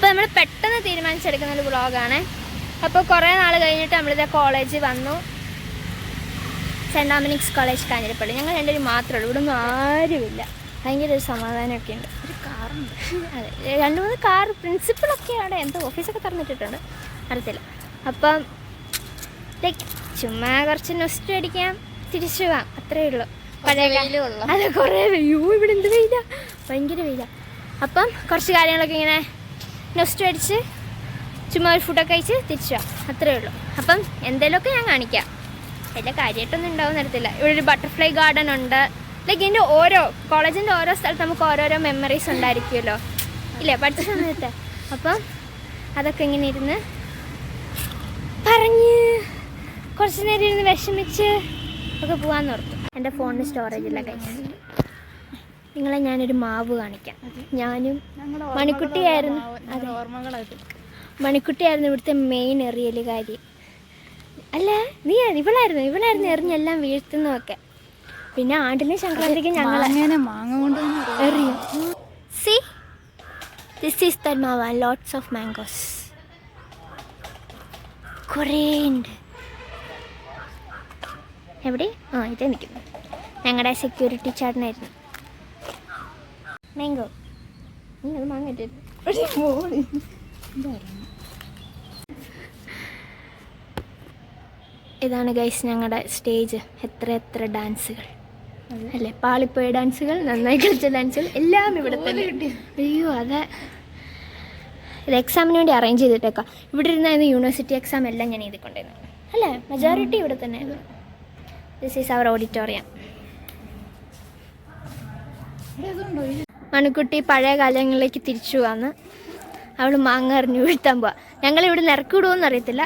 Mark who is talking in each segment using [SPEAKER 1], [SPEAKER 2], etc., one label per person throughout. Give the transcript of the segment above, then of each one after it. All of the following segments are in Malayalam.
[SPEAKER 1] അപ്പോൾ നമ്മൾ പെട്ടെന്ന് തീരുമാനിച്ചെടുക്കുന്നൊരു വ്ളോഗാണ്. അപ്പോൾ കുറേ നാൾ കഴിഞ്ഞിട്ട് നമ്മളിത് കോളേജ് വന്നു. Saint Dominic's college Kanjirappally. ഞങ്ങൾ രണ്ടുപേരും മാത്രമേ ഉള്ളൂ, ഇവിടെ ഒന്നും ആരുമില്ല. ഭയങ്കര ഒരു സമാധാനമൊക്കെ ഉണ്ട്. ഒരു കാറുണ്ട്, അതെ 2-3 കാർ. പ്രിൻസിപ്പളൊക്കെ അവിടെ എന്തോ ഓഫീസൊക്കെ തുറന്നിട്ടിട്ടുണ്ട്, അറിയത്തില്ല. അപ്പം ലൈക്ക് ചുമ്മാ കുറച്ച് നൊസ്റ്റ് അടിക്കാം, തിരിച്ചു പോവാം, അത്രയേ ഉള്ളൂ. പഴയ അതെ, കുറേ വെയ്യോ, ഇവിടെ എന്ത് വെയില, ഭയങ്കര വെയില. അപ്പം കുറച്ച് കാര്യങ്ങളൊക്കെ ഇങ്ങനെ നൊസ്റ്റ് അടിച്ച് ചുമ്മാ ഒരു ഫുഡൊക്കെ കഴിച്ച് തിരിച്ചു പോവാം, അത്രയേ ഉള്ളൂ. അപ്പം എന്തെങ്കിലുമൊക്കെ ഞാൻ കാണിക്കാം. വലിയ കാര്യമായിട്ടൊന്നും ഉണ്ടാവും തരത്തില്ല. ഇവിടെ ഒരു ബട്ടർഫ്ലൈ ഗാർഡൻ ഉണ്ട്. ലൈക്ക് ഇതിൻ്റെ കോളേജിൻ്റെ ഓരോ സ്ഥലത്ത് നമുക്ക് ഓരോരോ മെമ്മറീസ് ഉണ്ടായിരിക്കുമല്ലോ, ഇല്ലേ പഠിച്ച സമയത്ത്. അപ്പം അതൊക്കെ ഇങ്ങനെ ഇരുന്ന് പറഞ്ഞ് കുറച്ച് നേരം ഇരുന്ന് വിഷമിച്ച് ഒക്കെ പോകാമെന്ന് ഓർത്തു. എൻ്റെ ഫോണിന് സ്റ്റോറേജ് ഇല്ല ഗൈസ്. നിങ്ങളെ ഞാനൊരു മാവ് കാണിക്കാം. ഞാനും മണിക്കുട്ടിയായിരുന്നു. അതെ, മണിക്കുട്ടിയായിരുന്നു ഇവിടുത്തെ മെയിൻ എറിയലുകാരി. അല്ല, ഇവളായിരുന്നു എറിഞ്ഞെല്ലാം വീഴ്ത്തുന്നതൊക്കെ. പിന്നെ ആണ്ടിന് സംക്രാന്തിക്ക് ഞങ്ങൾ എറിയും. സി ദിസ് ഈസ് തന്മാവ, ലോട്ട്സ് ഓഫ് മാംഗോസ്. കുറേ ഉണ്ട്. എവിടെ? ഇതേ നിൽക്കുന്നു. ഞങ്ങളുടെ സെക്യൂരിറ്റി ചേട്ടനായിരുന്നു. മാംഗോ, അത് മാങ്ങ. ഇതാണ് ഗൈസ് ഞങ്ങളുടെ സ്റ്റേജ്. എത്ര ഡാൻസുകൾ അല്ലേ, പാളിപ്പോയ ഡാൻസുകൾ, നന്നായി കളിച്ച ഡാൻസുകൾ എല്ലാം ഇവിടെ തന്നെ. അയ്യോ, അതെ, ഇത് എക്സാമിന് വേണ്ടി അറേഞ്ച് ചെയ്തിട്ടേക്കാം. ഇവിടെ ഇരുന്നായിരുന്നു യൂണിവേഴ്സിറ്റി എക്സാം എല്ലാം ഞാൻ എഴുതിക്കൊണ്ടിരുന്നത് അല്ലേ. മെജോറിറ്റി ഇവിടെ തന്നെ ആയിരുന്നു. This is our auditorium. Manikutty പഴയ കാലങ്ങളിലേക്ക് തിരിച്ചു പോവാന്ന്. അവൾ മാങ്ങ എറിഞ്ഞു വീഴ്ത്താൻ പോവാ. ഞങ്ങളിവിടെ നിറക്കി വിടുമോയെന്ന് അറിയത്തില്ല,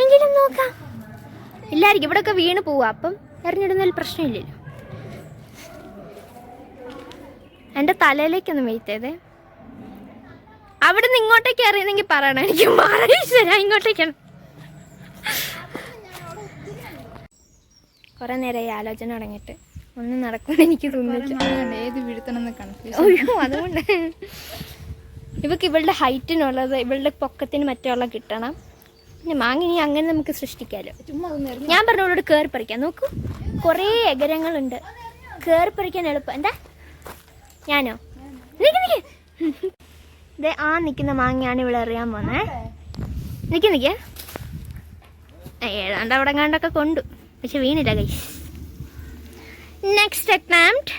[SPEAKER 1] എങ്കിലും നോക്കാം. ഇല്ലായിരിക്കും, ഇവിടെയൊക്കെ വീണ് പോവാ. അപ്പം എറിഞ്ഞിടുന്നതിൽ പ്രശ്നമില്ലല്ലോ. എൻ്റെ തലയിലേക്കൊന്നും വീഴ്ത്തതേ. അവിടെ നിന്ന് ഇങ്ങോട്ടേക്ക് എറിയുന്നെങ്കിൽ പറയണം, എനിക്ക് മാറേശ്വര ഇങ്ങോട്ടേക്കാണ്. കുറേ നേരമായി ആലോചന തുടങ്ങിയിട്ട് ഒന്നും നടക്കുമെന്ന് എനിക്ക് തോന്നുന്നു.
[SPEAKER 2] ഏത് വീഴ്ത്തണമെന്ന് കൺഫ്യൂഷൻ.
[SPEAKER 1] അയ്യോ, അതുകൊണ്ട് ഇവക്ക് ഇവളുടെ ഹൈറ്റിനുള്ളത് ഇവളുടെ പൊക്കത്തിന് മറ്റുള്ള കിട്ടണം. പിന്നെ മാങ്ങ ഇനി അങ്ങനെ നമുക്ക് സൃഷ്ടിക്കാമല്ലോ. ഞാൻ പറഞ്ഞോളോട് കയറി പറിക്കാം. നോക്കൂ, കുറേ എകരങ്ങളുണ്ട്, കയറി പറിക്കാൻ എളുപ്പം. എന്താ ഞാനോ? നിൽക്ക് ഇതേ നിൽക്കുന്ന മാങ്ങയാണ് ഇവിടെ എറിയാൻ പോന്നേ. നിൽക്കേ ഏതാണ്ട് അവിടെ കണ്ടൊക്കെ കൊണ്ടു, പക്ഷെ വീണില്ല ഗൈസ്. Next attempt.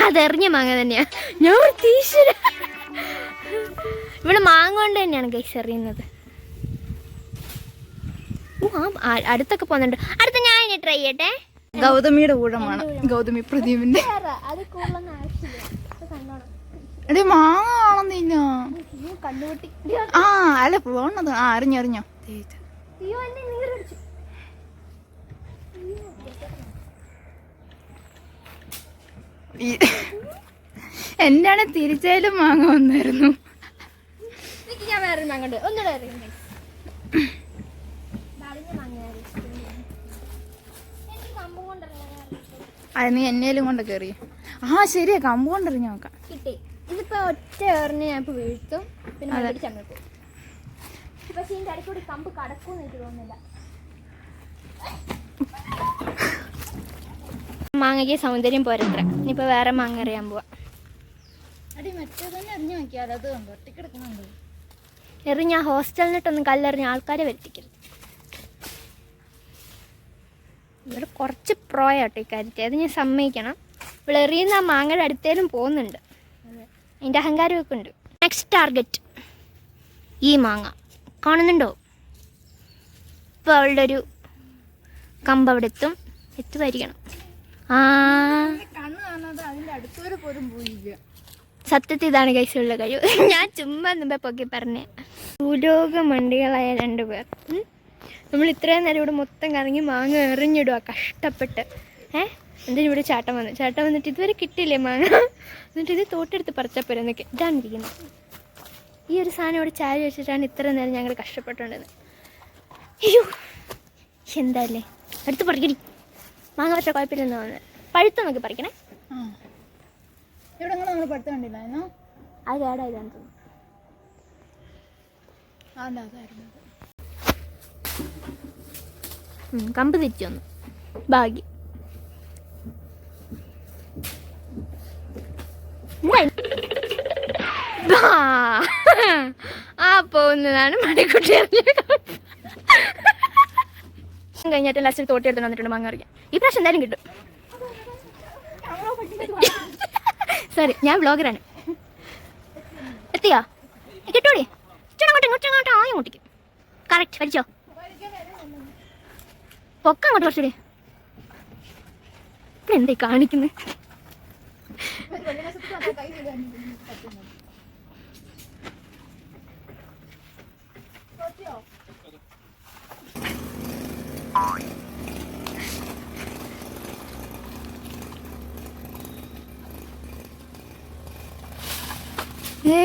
[SPEAKER 1] അതെറിഞ്ഞ മാങ്ങ തന്നെയാ. ഞാൻ തീശ്വര, ഇവിടെ മാങ്ങ കൊണ്ട് തന്നെയാണ് ഗൈസ് എറിയുന്നത്. അടുത്തൊക്കെ പോകുന്നുണ്ട്. അടുത്ത ഞാൻ ഇനി ട്രൈ ചെയ്യട്ടെ.
[SPEAKER 2] ഗൗതമിയുടെ ഊഴമാണ്, ഗൗതമി പ്രദീപിന്റെ. എടേ മാങ്ങ ആണെന്നില്ല. അല്ല പോണത്. അറിഞ്ഞോ. എന്താണ് തിരിച്ചായാലും മാങ്ങ വന്നായിരുന്നു.
[SPEAKER 1] ഞാൻ വേറെ മാങ്ങ ഒന്നുകൂടെ.
[SPEAKER 2] അത് നീ എന്നേലും കൊണ്ട് കയറി. ശരിയാ, കമ്പ് കൊണ്ടെറിഞ്ഞ് നോക്കാം.
[SPEAKER 1] കിട്ടി. ഇതിപ്പോ ഒറ്റ എറിഞ്ഞ് ഞാൻ ഇപ്പൊ വീഴ്ത്തും, പിന്നെ ചങ്ങക്കും. പക്ഷെ ഇതിന്റെ ഇടയ്ക്കൂടി കമ്പ് കടക്കൂന്ന് എനിക്ക് തോന്നുന്നില്ല. മാങ്ങയ്ക്ക് സൗന്ദര്യം പോരത്ര. ഇനിയിപ്പോ വേറെ മാങ്ങ എറിയാൻ പോവാ. എറിഞ്ഞ ഹോസ്റ്റലിനിട്ടൊന്നും കല്ലെറിഞ്ഞ ആൾക്കാരെ വരുത്തിക്കരുത്. ഇവിടെ കുറച്ച് പ്രോയാട്ടോ ഇക്കാര്യത്തിൽ, അത് ഞാൻ സമ്മതിക്കണം. ഇവിടെ എറിയുന്ന ആ മാങ്ങയുടെ അടുത്തേലും പോകുന്നുണ്ട്, അതിൻ്റെ അഹങ്കാരമൊക്കെ ഉണ്ട്. നെക്സ്റ്റ് ടാർഗറ്റ് ഈ മാങ്ങ കാണുന്നുണ്ടോ? ഇപ്പോൾ അവളുടെ ഒരു കമ്പ് അവിടെ എത്തുമായിരിക്കണം. സത്യത്തിൽ ഇതാണ് കൈസുള്ള കഴിവ്. ഞാൻ ചുമ്മാ മുമ്പേ പൊക്കി പറഞ്ഞേ. ഭൂലോക മണ്ടികളായ 2 പേർ. നമ്മൾ ഇത്രയും നേരം ഇവിടെ മൊത്തം കറങ്ങി മാങ്ങ എറിഞ്ഞിടുക കഷ്ടപ്പെട്ട്. എന്തിനും ഇവിടെ ചാട്ടം വന്നിട്ട് ഇതുവരെ കിട്ടിയില്ലേ മാങ്ങ. എന്നിട്ട് ഇത് തോട്ടെടുത്ത് പറിച്ചപ്പോൾ എന്നൊക്കെ ഇതാണ് ഇരിക്കുന്നത്. ഈ ഒരു സാധനം ഇവിടെ ചാരി വെച്ചിട്ടാണ് ഇത്ര നേരം ഞങ്ങൾ കഷ്ടപ്പെട്ടുകൊണ്ടിരുന്നത്. അയ്യോ, എന്താല്ലേ, അടുത്ത് പറിക്കടി. മാങ്ങ പച്ച കുഴപ്പമില്ലെന്ന് തോന്നുന്നത്. പഴുത്ത നോക്കി പറിക്കണേ.
[SPEAKER 2] ഇവിടെ നമ്മൾ പഴുത്ത കണ്ടില്ലായിരുന്നോ?
[SPEAKER 1] അത് കേടായതാന്ന് തോന്നുന്നു. കമ്പ് തിരിച്ചു വന്നു. ഭാഗ്യം. ആ പോകുന്നതാണ് മണിക്കുട്ടി കഴിഞ്ഞിട്ട് ലാസ്റ്റ് തോട്ടി എടുത്ത് വന്നിട്ടുണ്ട് മാങ്ങ അറിയാം. ഈ പ്രാവശ്യം എന്തായാലും കിട്ടും. സോറി, ഞാൻ വ്ളോഗറാണ്. എത്തിയോ? കിട്ടൂടി. ഇങ്ങോട്ടോ ആയും കൂട്ടിക്കും. കറക്റ്റ് പഠിച്ചോ. പൊക്ക അങ്ങോട്ട് കുറച്ചുകൂടി. ഇവിടെ എന്തായി കാണിക്കുന്നത്?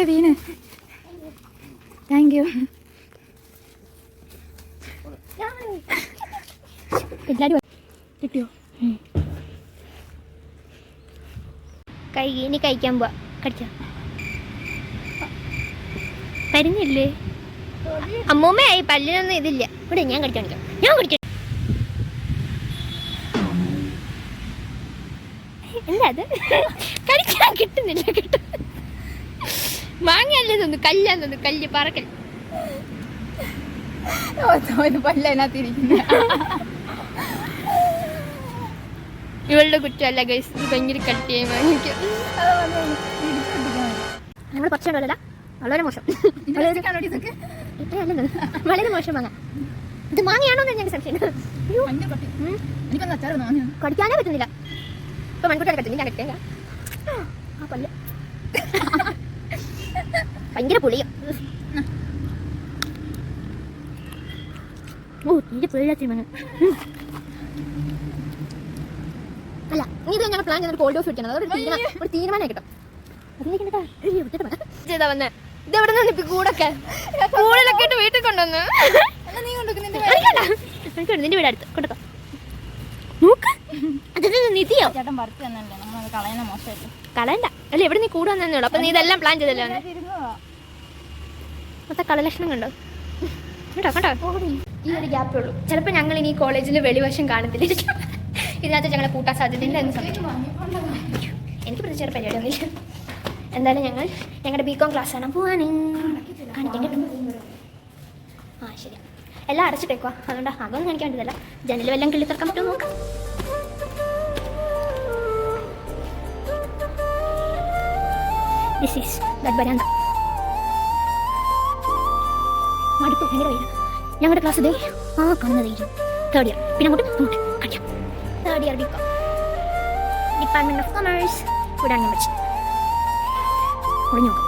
[SPEAKER 2] വീണ്. Thank you.
[SPEAKER 1] എല്ലാവരും
[SPEAKER 2] കിട്ടിയോ?
[SPEAKER 1] ഇനി കഴിക്കാൻ പോവാ. കടിച്ചോ? വരുന്നില്ലേ? അമ്മൂമ്മ ഈ പല്ലിനൊന്നും ഇതില്ല. ഇവിടെ ഞാൻ കടിച്ചോ. ഞാൻ കടിച്ചു. എന്താ അത്? കടിക്കാൻ കിട്ടുന്നില്ല. മാങ്ങയല്ലേ തോന്നുന്നു, കല്ലാന്ന് തോന്നുന്നു. കല്ല് പറക്കൽ. ഇവളുടെ കുറ്റമല്ല ഗൈസ്. ഇത് ഭയങ്കര കട്ടിയായി വാങ്ങിക്കും. നമ്മൾ പച്ചണ്ടല്ല, വളരെ മോശം. വളരെ മോശം മാങ്ങ. ഇത് മാങ്ങയാണോ എന്ന് ഞങ്ങൾക്ക് സംശയം. കടിക്കാനേ പറ്റുന്നില്ല. ഇപ്പൊ മൺകുട്ടിയെ കട്ടില്ല. ഞാൻ കട്ടിയ ആ പല്ല് ഭയങ്കര പുളിയും. ഓ തീരെ പേഴാത്തി മാങ്ങ. അല്ല, ഇത് ഞങ്ങൾ പ്ലാൻ ചെയ്തൊരു കോൾഡ് ഓഫ് ഇരിക്കണം. അതൊരു ഒരു തീരുമാനം കിട്ടും. ഇതെവിടെ നിന്ന് ഇപ്പൊ കൂടൊക്കെ കൂടിലൊക്കെ ഇട്ട് വീട്ടിൽ കൊണ്ടുവന്ന് നിന്റെ വീട് അടുത്ത് കൊടുത്തോ. നോക്ക്, നിധിയോ
[SPEAKER 2] ചേട്ടൻ പറിച്ചു തന്നല്ലേ, നമ്മളത് കളയുന്ന മോശമായിട്ട്.
[SPEAKER 1] കളയണ്ട. അല്ല, എവിടെ നീ കൂടെ വന്നേ ഉള്ളൂ. അപ്പൊ നീ ഇതെല്ലാം പ്ലാൻ ചെയ്തല്ലോ. മൊത്തം കളലക്ഷണം കണ്ടോ? കേട്ടോ കേട്ടോ, ഈ ഒരു ഗ്യാപ്പേ ഉള്ളൂ. ചിലപ്പോൾ ഞങ്ങൾ ഇനി കോളേജിൽ വെളിവശം കാണത്തില്ല. ഇതിനകത്ത് ഞങ്ങളെ കൂട്ടാൻ സാധ്യതയില്ല എന്ന് സംഭവിക്കും. എനിക്ക് പ്രത്യേക പരിപാടിയൊന്നുമില്ല. എന്തായാലും ഞങ്ങളുടെ ബികോം ക്ലാസ് ആണ് പോവാൻ കാണിക്കാൻ കേട്ടോ. ആ ശരി, എല്ലാം അടച്ചിട്ടേക്കുവാ. അതുകൊണ്ട് അതൊന്നും കാണിക്കാൻ പറ്റത്തില്ല. ജനൽ വല്ലതും കിള്ളി തുറക്കാൻ പറ്റുമോ നോക്കാം. ദിസ് ഈസ് ദാറ്റ് വരാന്ത. മടുത്തു, ഭയങ്കര വെയിലാണ്. ഞങ്ങളുടെ ക്ലാസ് ഇതേ ആ കാണുന്നത് തേർഡ് ഇയർ. പിന്നെ അങ്ങോട്ട് കാണിക്കാം. Third year BCom, department of commerce. ഇവിടാണ് ഞാൻ വെച്ചത്. ഒളിഞ്ഞു നോക്കാം.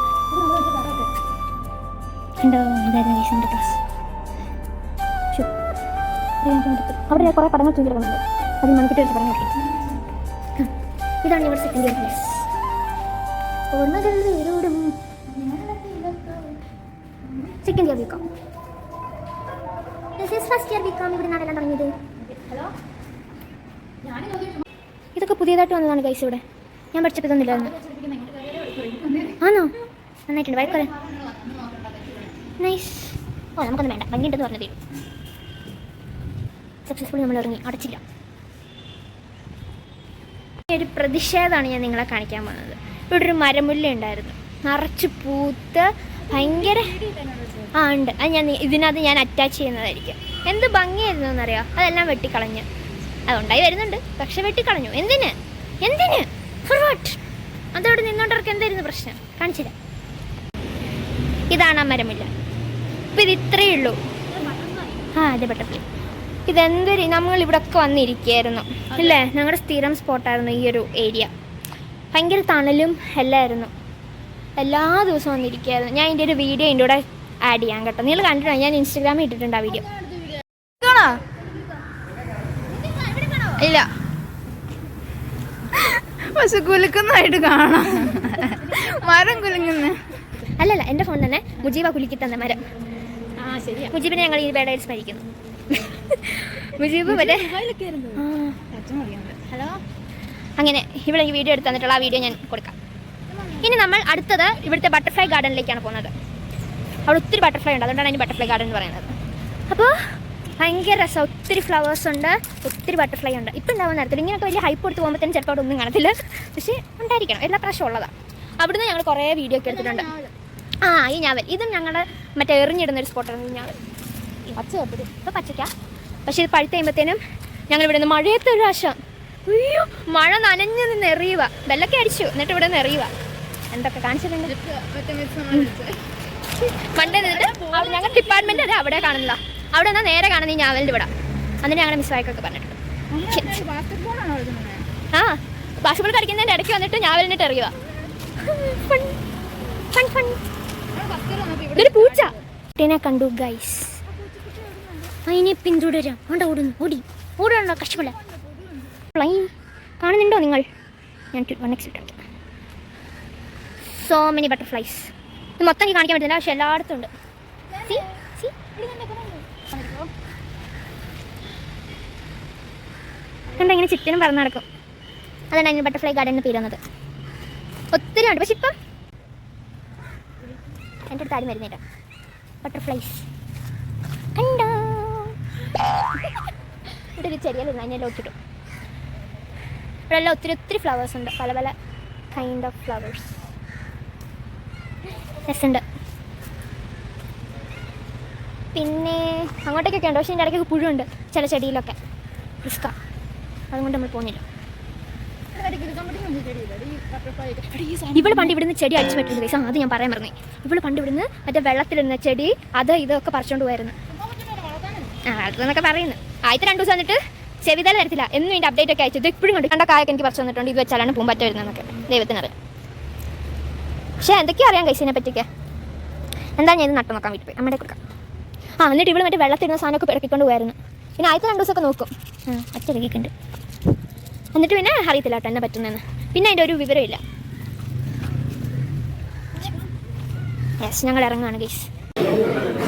[SPEAKER 1] ഉണ്ടോ എന്തായിരുന്നു നമ്മുടെ ക്ലാസ്? അവിടെ കുറേ പടങ്ങൾ ചെയ്തിരിക്കുന്നുണ്ട്. അതിൽ മണിക്കുട്ടി വെച്ച് പറഞ്ഞു നോക്കി. ഇതാണ് ഞങ്ങളുടെ സെക്കൻഡ് ഇയർ ക്ലാസ്. ഓർമ്മകൾ വേരോടും. Second year B Com. This is first year B Com. ഇവിടെ നിന്നാണെല്ലാം തുടങ്ങിയത്. ഇതൊക്കെ പുതിയതായിട്ട് വന്നതാണ് ഗൈസ്. ഇവിടെ ഞാൻ പഠിച്ചപ്പോൾ തന്നില്ലായിരുന്നു. ആണോ? നന്നായിട്ടുണ്ട്. വൈക്കോലെ നൈസ്. ഓ നമുക്കൊന്നും വേണ്ട, ഭംഗിയുണ്ടെന്ന് പറഞ്ഞതേ. സക്സസ്ഫുള്ളി നമ്മൾ ഇറങ്ങി, അടച്ചില്ല. ഒരു പ്രതിഷേധമാണ് ഞാൻ നിങ്ങളെ കാണിക്കാൻ പോകുന്നത്. ഇവിടെ ഒരു മരമുല്ല ഉണ്ടായിരുന്നു, നിറച്ച് പൂത്ത് ഭയങ്കര. ആ ഉണ്ട്, അത് ഇതിനകത്ത് ഞാൻ അറ്റാച്ച് ചെയ്യുന്നതായിരിക്കും. എന്ത് ഭംഗിയായിരുന്നു എന്നറിയാം. അതെല്ലാം വെട്ടിക്കളഞ്ഞ്. അതുണ്ടായി വരുന്നുണ്ട്, പക്ഷെ വെട്ടിക്കളഞ്ഞു. എന്തിന് ഫോർ വാട്ട്? അതവിടെ നിന്നോണ്ടവർക്ക് എന്തായിരുന്നു പ്രശ്നം? കാണിച്ചില്ല. ഇതാണ് ആ മരമില്ല. ഇപ്പം ഇത് ഇത്രയേ ഉള്ളൂ. ആ അതെ, ബട്ടർഫ്ലൈ. ഇതെന്തൊരു, നമ്മളിവിടെ ഒക്കെ വന്നിരിക്കുകയായിരുന്നു അല്ലേ. ഞങ്ങളുടെ സ്ഥിരം സ്പോട്ടായിരുന്നു ഈ ഒരു ഏരിയ. ഭയങ്കര തണലും എല്ലായിരുന്നു. എല്ലാ ദിവസവും വന്നിരിക്കുകയായിരുന്നു. ഞാൻ ഇതിൻ്റെ ഒരു വീഡിയോ എൻ്റെ കൂടെ ആഡ് ചെയ്യാം കേട്ടോ. നിങ്ങൾ കണ്ടിട്ടോ? ഞാൻ ഇൻസ്റ്റാഗ്രാമിൽ ഇട്ടിട്ടുണ്ട് ആ വീഡിയോ.
[SPEAKER 2] ഇല്ല, പക്ഷെ കുലുക്കുന്നതായിട്ട് കാണാം. മരം കുലുങ്ങുന്ന
[SPEAKER 1] അല്ലല്ല, എൻ്റെ ഫോൺ തന്നെ മുജീബ കുലുക്കി തന്ന മരം. മുജീബിനെ ഞങ്ങൾ ഈ ബേഡയിൽ സ്മരിക്കുന്നു. മുജീബ് മറ്റേ ഹലോ. അങ്ങനെ ഇവിടെ ഈ വീഡിയോ എടുത്ത് തന്നിട്ടുള്ള ആ വീഡിയോ ഞാൻ കൊടുക്കാം. ഇനി നമ്മൾ അടുത്തത് ഇവിടുത്തെ ബട്ടർഫ്ലൈ ഗാർഡനിലേക്കാണ് പോകുന്നത്. അവിടെ ഒത്തിരി ബട്ടർഫ്ലൈ ഉണ്ട്, അതുകൊണ്ടാണ് അതിന് ബട്ടർഫ്ലൈ ഗാർഡൻ എന്ന് പറയുന്നത്. അപ്പോൾ ഭയങ്കര രസം, ഒത്തിരി ഫ്ലവേഴ്സ് ഉണ്ട്, ഒത്തിരി ബട്ടർഫ്ലൈ ഉണ്ട്. ഇപ്പം ഉണ്ടാവുന്ന നേരത്തിൽ ഇങ്ങനെയൊക്കെ വലിയ ഹൈപ്പ് കൊടുത്ത് പോകുമ്പോഴത്തേനും ചിലപ്പോൾ അവിടെ ഒന്നും കാണത്തില്ല, പക്ഷേ ഉണ്ടായിരിക്കണം, എല്ലാ പ്രാവശ്യം ഉള്ളതാണ്. അവിടുന്ന് ഞങ്ങൾ കുറേ വീഡിയോ ഒക്കെ എടുത്തിട്ടുണ്ട്. ഈ ഞാവൽ ഇതും ഞങ്ങളുടെ മറ്റേ എറിഞ്ഞിടുന്നൊരു സ്പോട്ടാണ് ഈ ഞാവൽ. പച്ച കപ്പിടും ഇപ്പോൾ പച്ചയ്ക്ക, പക്ഷേ ഇത് പഴുത്ത് കഴിയുമ്പോഴത്തേനും ഞങ്ങൾ ഇവിടെ നിന്ന് മഴയത്തെ ഒരു ആശം. അയ്യോ, മഴ നനഞ്ഞു നിന്ന് എറിയുക, ബെല്ലൊക്കെ അടിച്ചു, എന്നിട്ട് ഇവിടെ നിന്ന് എറിയുക. എന്തൊക്കെ കാണിച്ചിട്ടുണ്ട് പണ്ടേ നിന്നിട്ട് ഞങ്ങൾ ഡിപ്പാർട്ട്മെന്റ് അതെ അവിടെ കാണുന്നില്ല, അവിടെ നിന്നാൽ നേരെ കാണുന്ന ഈ ഞാവലിൻ്റെ ഇവിടെ. എന്നിട്ട് ഞങ്ങളുടെ മിസ്സായിക്കൊക്കെ പറഞ്ഞിട്ടുണ്ട്. ബാസ്കറ്റ്ബോൾ കളിക്കുന്നതിൻ്റെ ഇടയ്ക്ക് വന്നിട്ട് ഞാവലിനിട്ട് എറിയുക. ഇതൊരു പൂച്ച കുട്ടീനെ കണ്ടു ഗൈസ്, അതിനെ പിന്തുടരാം. വേണ്ട, ഓടുന്നു, ഓടണോ കഷ്ടമില്ല. കാണുന്നുണ്ടോ നിങ്ങൾ? ഞാൻ സോ മെനി ബട്ടർഫ്ലൈസ്. ഇത് മൊത്തം എനിക്ക് കാണിക്കാൻ പറ്റുന്നില്ല, പക്ഷെ എല്ലായിടത്തും ഉണ്ട്. കണ്ട ഇങ്ങനെ ചുറ്റിനും പറന്ന് നടക്കും. അതാണ് അതിന് ബട്ടർഫ്ലൈ ഗാർഡൻ എന്ന് പേര് വന്നത്. ഒത്തിരി ഉണ്ട്, പക്ഷെ ഇപ്പം എൻ്റെ അടുത്ത് ആരും വരുന്നില്ല. ബട്ടർഫ്ലൈസ് കണ്ടോ? ഇവിടെ ഒരു ചെടിയല്ല, അതിനെ ലോക്കിട്ടു. ഇവിടെ എല്ലാം ഒത്തിരി ഫ്ലവേഴ്സ് ഉണ്ട്, പല പല കൈൻഡ് ഓഫ് ഫ്ലവേഴ്സ്. രസമുണ്ട്. പിന്നെ അങ്ങോട്ടേക്കൊക്കെ ഉണ്ട്, പക്ഷേ എൻ്റെ ഇടയ്ക്കൊക്കെ പുഴുണ്ട് ചില ചെടിയിലൊക്കെ. റിസ്ക, അതുകൊണ്ട് നമ്മൾ പോകുന്നില്ല. ഇവള് പണ്ട് ഇവിടുന്ന് ചെടി അടിച്ചു പറ്റുന്നത് പൈസ, അത് ഞാൻ പറയാൻ പറഞ്ഞേ. ഇവള് പണ്ട് ഇവിടുന്ന് മറ്റേ വെള്ളത്തിലിരുന്ന ചെടി അത് ഇതൊക്കെ പറിച്ചോണ്ട് പോയിരുന്നു. അതെന്നൊക്കെ പറയുന്നു. ആദ്യത്തെ 2 ദിവസം വന്നിട്ട് ചെവിതല തരത്തില്ല, എന്നും ഇതിൻ്റെ അപ്ഡേറ്റ് ഒക്കെ അയച്ചു. ഇത് ഇപ്പോഴും കണ്ടു, കണ്ട കായൊക്കെ എനിക്ക് പറിച്ചു തന്നിട്ടുണ്ട്. ഇത് വെച്ചാലാണ് പൂമ്പാറ്റ വരുന്നതെന്നൊക്കെ ദൈവത്തിനറിയാം. പക്ഷേ എന്തൊക്കെയോ അറിയാം കൈസിനെ പറ്റിയൊക്കെ. എന്താ ഞാൻ ഇത് നട്ടു നോക്കാൻ വീട്ടിൽ പോയി അമ്മയുടെ കൊടുക്കാം. എന്നിട്ട് ഇവള് മറ്റേ വെള്ളത്തിരുന്ന സാധനമൊക്കെ പിറക്കിക്കൊണ്ട് പോയായിരുന്നു. പിന്നെ ആദ്യത്തെ 2 ദിവസമൊക്കെ നോക്കും, അച്ചടിക്കുണ്ട്. എന്നിട്ട് പിന്നെ അറിയത്തില്ല കേട്ടോ എന്നെ പറ്റുന്നതെന്ന്. പിന്നെ അതിൻ്റെ ഒരു വിവരമില്ല. യെസ്, ഞങ്ങൾ ഇറങ്ങുകയാണ് ഗൈസ്.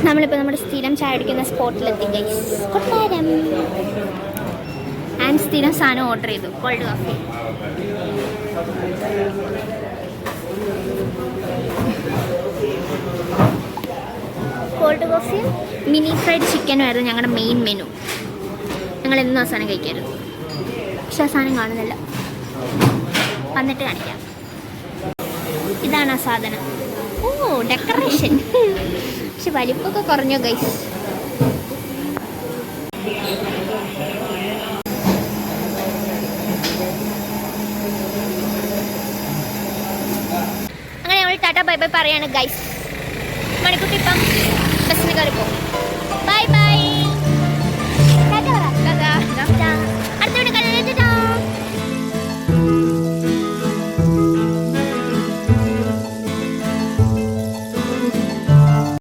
[SPEAKER 1] നമ്മളിപ്പോൾ നമ്മുടെ സ്ഥിരം ചായ അടിക്കുന്ന സ്പോട്ടിലെത്തി ഗൈസ്. കൊട്ടാരം ആൻഡ് സ്ഥിരം സാധനം ഓർഡർ ചെയ്തു, കോൾഡ് കോഫി. കോൾഡ് കോഫിയും മിനി ഫ്രൈഡ് ചിക്കനും ആയിരുന്നു ഞങ്ങളുടെ മെയിൻ മെനു. ഞങ്ങൾ എന്നും ആ സാധനം കഴിക്കായിരുന്നു, പക്ഷെ ആ സാധനം കാണുന്നില്ല. വന്നിട്ട് കാണിക്കാം. ഇതാണ് ആ സാധനം. ഡെക്കറേഷൻ, പക്ഷെ വലിപ്പമൊക്കെ കുറഞ്ഞു ഗൈസ്. അങ്ങനെ ഞങ്ങൾ ടാറ്റ ബൈ ബൈ പറയാണ് ഗൈസ്. മണിക്കുട്ടി ഇപ്പം ബസ്സിന് കയറി പോകും.